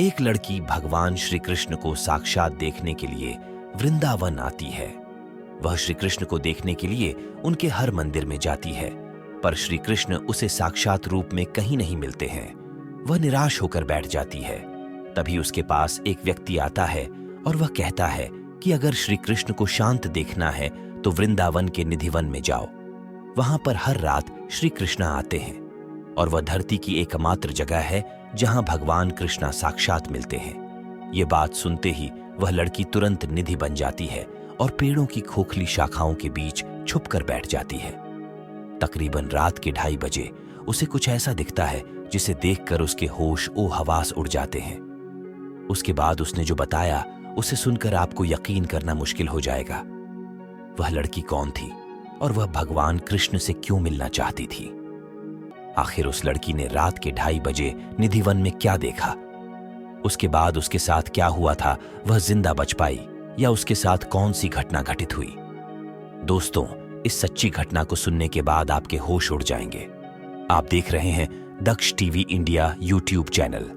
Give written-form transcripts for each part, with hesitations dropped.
एक लड़की भगवान श्री कृष्ण को साक्षात देखने के लिए वृंदावन आती है। वह श्री कृष्ण को देखने के लिए उनके हर मंदिर में जाती है, पर श्री कृष्ण उसे साक्षात रूप में कहीं नहीं मिलते हैं। वह निराश होकर बैठ जाती है। तभी उसके पास एक व्यक्ति आता है और वह कहता है कि अगर श्री कृष्ण को शांत देखना है तो वृंदावन के निधिवन में जाओ। वहां पर हर रात श्री कृष्ण आते हैं और वह धरती की एकमात्र जगह है जहां भगवान कृष्णा साक्षात मिलते हैं। ये बात सुनते ही वह लड़की तुरंत निधि बन जाती है और पेड़ों की खोखली शाखाओं के बीच छुपकर बैठ जाती है। तकरीबन रात के 2:30 बजे उसे कुछ ऐसा दिखता है जिसे देखकर उसके होश ओ हवास उड़ जाते हैं। उसके बाद उसने जो बताया उसे सुनकर आपको यकीन करना मुश्किल हो जाएगा। वह लड़की कौन थी और वह भगवान कृष्ण से क्यों मिलना चाहती थी? आखिर उस लड़की ने रात के 2:30 बजे निधिवन में क्या देखा? उसके बाद उसके साथ क्या हुआ था? वह जिंदा बच पाई या उसके साथ कौन सी घटना घटित हुई? दोस्तों, इस सच्ची घटना को सुनने के बाद आपके होश उड़ जाएंगे। आप देख रहे हैं दक्ष टीवी इंडिया यूट्यूब चैनल।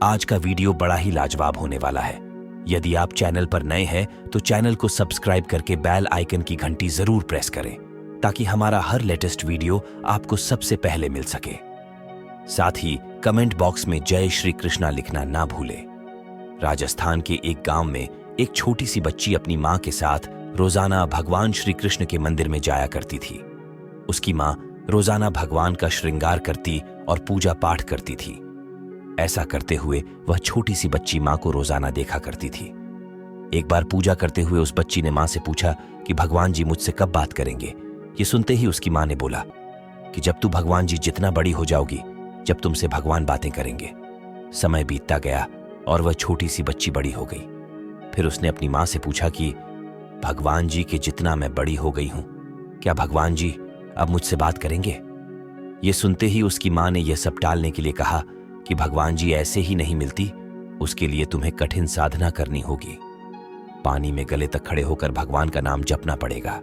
आज का वीडियो बड़ा ही लाजवाब होने वाला है। यदि आप चैनल पर नए हैं तो चैनल को सब्सक्राइब करके बेल आइकन की घंटी जरूर प्रेस करें ताकि हमारा हर लेटेस्ट वीडियो आपको सबसे पहले मिल सके। साथ ही कमेंट बॉक्स में जय श्री कृष्णा लिखना ना भूलें। राजस्थान के एक गांव में एक छोटी सी बच्ची अपनी मां के साथ रोजाना भगवान श्री कृष्ण के मंदिर में जाया करती थी। उसकी मां रोजाना भगवान का श्रृंगार करती और पूजा पाठ करती थी। ऐसा करते हुए वह छोटी सी बच्ची मां को रोजाना देखा करती थी। एक बार पूजा करते हुए उस बच्ची ने मां से पूछा कि भगवान जी मुझसे कब बात करेंगे? ये सुनते ही उसकी मां ने बोला कि जब तू भगवान जी जितना बड़ी हो जाओगी, जब तुमसे भगवान बातें करेंगे। समय बीतता गया और वह छोटी सी बच्ची बड़ी हो गई। फिर उसने अपनी मां से पूछा कि भगवान जी के जितना मैं बड़ी हो गई हूं, क्या भगवान जी अब मुझसे बात करेंगे? ये सुनते ही उसकी मां ने यह सब टालने के लिए कहा कि भगवान जी ऐसे ही नहीं मिलती, उसके लिए तुम्हें कठिन साधना करनी होगी। पानी में गले तक खड़े होकर भगवान का नाम जपना पड़ेगा।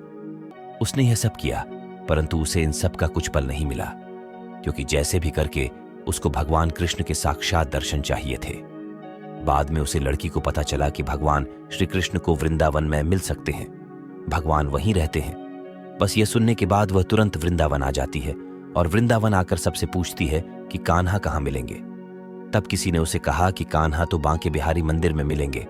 उसने यह सब किया, परंतु उसे इन सब का कुछ पल नहीं मिला, क्योंकि जैसे भी करके उसको भगवान कृष्ण के साक्षात दर्शन चाहिए थे। बाद में उसे लड़की को पता चला कि भगवान श्री कृष्ण को वृंदावन में मिल सकते हैं, भगवान वहीं रहते हैं। बस यह सुनने के बाद वह तुरंत वृंदावन आ जाती है और वृंदावन आकर सबसे पूछती है कि कान्हा कहाँ मिलेंगे। तब किसी ने उसे कहा कि कान्हा तो बांके बिहारी मंदिर में मिलेंगे।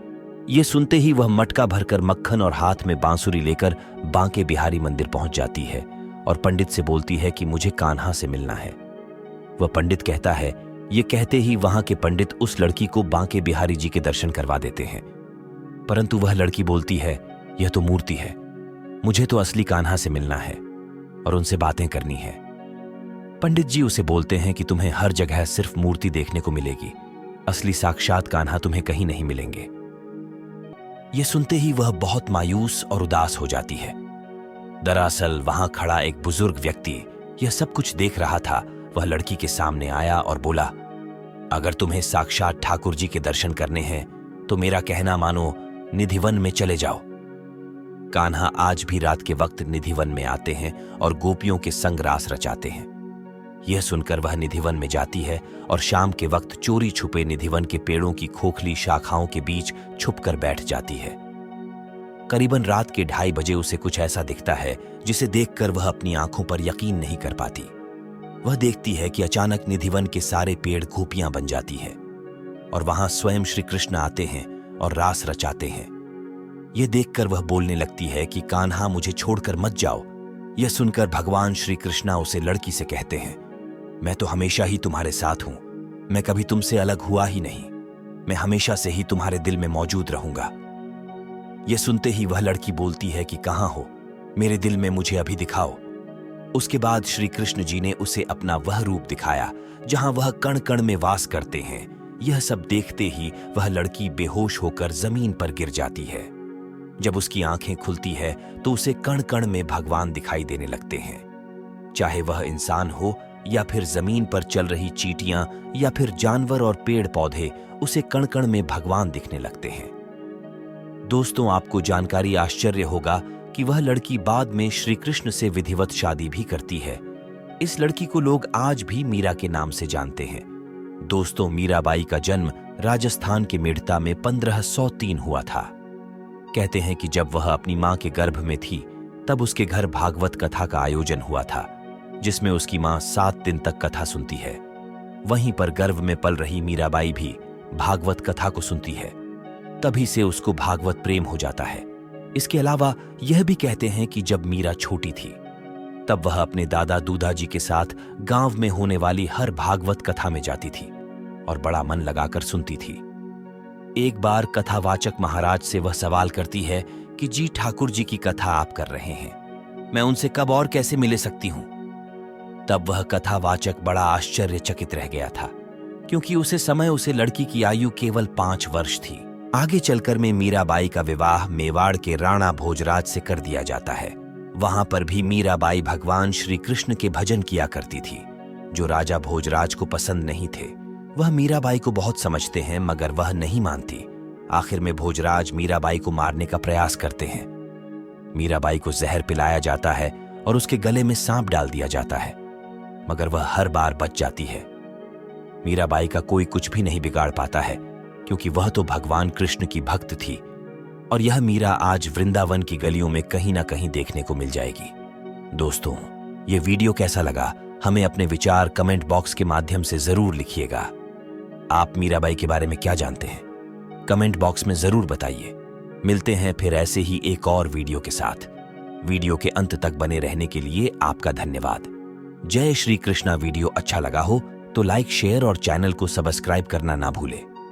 ये सुनते ही वह मटका भरकर मक्खन और हाथ में बांसुरी लेकर बांके बिहारी मंदिर पहुंच जाती है और पंडित से बोलती है कि मुझे कान्हा से मिलना है। वह पंडित कहता है। ये कहते ही वहां के पंडित उस लड़की को बांके बिहारी जी के दर्शन करवा देते हैं, परंतु वह लड़की बोलती है, यह तो मूर्ति है, मुझे तो असली कान्हा से मिलना है और उनसे बातें करनी है। पंडित जी उसे बोलते हैं कि तुम्हें हर जगह सिर्फ मूर्ति देखने को मिलेगी, असली साक्षात कान्हा तुम्हें कहीं नहीं मिलेंगे। यह सुनते ही वह बहुत मायूस और उदास हो जाती है। दरअसल वहां खड़ा एक बुजुर्ग व्यक्ति यह सब कुछ देख रहा था। वह लड़की के सामने आया और बोला, अगर तुम्हें साक्षात ठाकुर जी के दर्शन करने हैं तो मेरा कहना मानो, निधिवन में चले जाओ। कान्हा आज भी रात के वक्त निधिवन में आते हैं और गोपियों के संग रास रचाते हैं। यह सुनकर वह निधिवन में जाती है और शाम के वक्त चोरी छुपे निधिवन के पेड़ों की खोखली शाखाओं के बीच छुपकर बैठ जाती है। करीबन रात के 2:30 बजे उसे कुछ ऐसा दिखता है जिसे देखकर वह अपनी आंखों पर यकीन नहीं कर पाती। वह देखती है कि अचानक निधिवन के सारे पेड़ गोपियां बन जाती है और वहां स्वयं श्री कृष्ण आते हैं और रास रचाते हैं। यह देखकर वह बोलने लगती है कि कान्हा मुझे छोड़कर मत जाओ। यह सुनकर भगवान श्री कृष्णा उसे लड़की से कहते हैं, मैं तो हमेशा ही तुम्हारे साथ हूं, मैं कभी तुमसे अलग हुआ ही नहीं, मैं हमेशा से ही तुम्हारे दिल में मौजूद रहूंगा। यह सुनते ही वह लड़की बोलती है कि कहां हो, मेरे दिल में मुझे अभी दिखाओ। उसके बाद श्री कृष्ण जी ने उसे अपना वह रूप दिखाया जहां वह कण कण में वास करते हैं। यह सब देखते ही वह लड़की बेहोश होकर जमीन पर गिर जाती है। जब उसकी आंखें खुलती है तो उसे कण कण में भगवान दिखाई देने लगते हैं, चाहे वह इंसान हो या फिर जमीन पर चल रही चींटियां या फिर जानवर और पेड़ पौधे, उसे कण कण में भगवान दिखने लगते हैं। दोस्तों, आपको जानकारी आश्चर्य होगा कि वह लड़की बाद में श्री कृष्ण से विधिवत शादी भी करती है। इस लड़की को लोग आज भी मीरा के नाम से जानते हैं। दोस्तों, मीराबाई का जन्म राजस्थान के मेड़ता में 1503 हुआ था। कहते हैं कि जब वह अपनी मां के गर्भ में थी तब उसके घर भागवत कथा का आयोजन हुआ था, जिसमें उसकी मां 7 दिन तक कथा सुनती है। वहीं पर गर्भ में पल रही मीराबाई भी भागवत कथा को सुनती है। तभी से उसको भागवत प्रेम हो जाता है। इसके अलावा यह भी कहते हैं कि जब मीरा छोटी थी तब वह अपने दादा दूदाजी के साथ गांव में होने वाली हर भागवत कथा में जाती थी और बड़ा मन लगाकर सुनती थी। एक बार कथावाचक महाराज से वह सवाल करती है कि जी ठाकुर जी की कथा आप कर रहे हैं, मैं उनसे कब और कैसे मिले सकती हूं। तब वह कथावाचक बड़ा आश्चर्यचकित रह गया था, क्योंकि उसे समय उसे लड़की की आयु केवल 5 वर्ष थी। आगे चलकर में मीराबाई का विवाह मेवाड़ के राणा भोजराज से कर दिया जाता है। वहां पर भी मीराबाई भगवान श्री कृष्ण के भजन किया करती थी, जो राजा भोजराज को पसंद नहीं थे। वह मीराबाई को बहुत समझते हैं, मगर वह नहीं मानती। आखिर में भोजराज मीराबाई को मारने का प्रयास करते हैं। मीराबाई को जहर पिलाया जाता है और उसके गले में सांप डाल दिया जाता है, मगर वह हर बार बच जाती है। मीराबाई का कोई कुछ भी नहीं बिगाड़ पाता है, क्योंकि वह तो भगवान कृष्ण की भक्त थी। और यह मीरा आज वृंदावन की गलियों में कहीं ना कहीं देखने को मिल जाएगी। दोस्तों, यह वीडियो कैसा लगा हमें अपने विचार कमेंट बॉक्स के माध्यम से जरूर लिखिएगा। आप मीराबाई के बारे में क्या जानते हैं, कमेंट बॉक्स में जरूर बताइए। मिलते हैं फिर ऐसे ही एक और वीडियो के साथ। वीडियो के अंत तक बने रहने के लिए आपका धन्यवाद। जय श्री कृष्णा। वीडियो अच्छा लगा हो तो लाइक, शेयर और चैनल को सब्सक्राइब करना ना भूलें।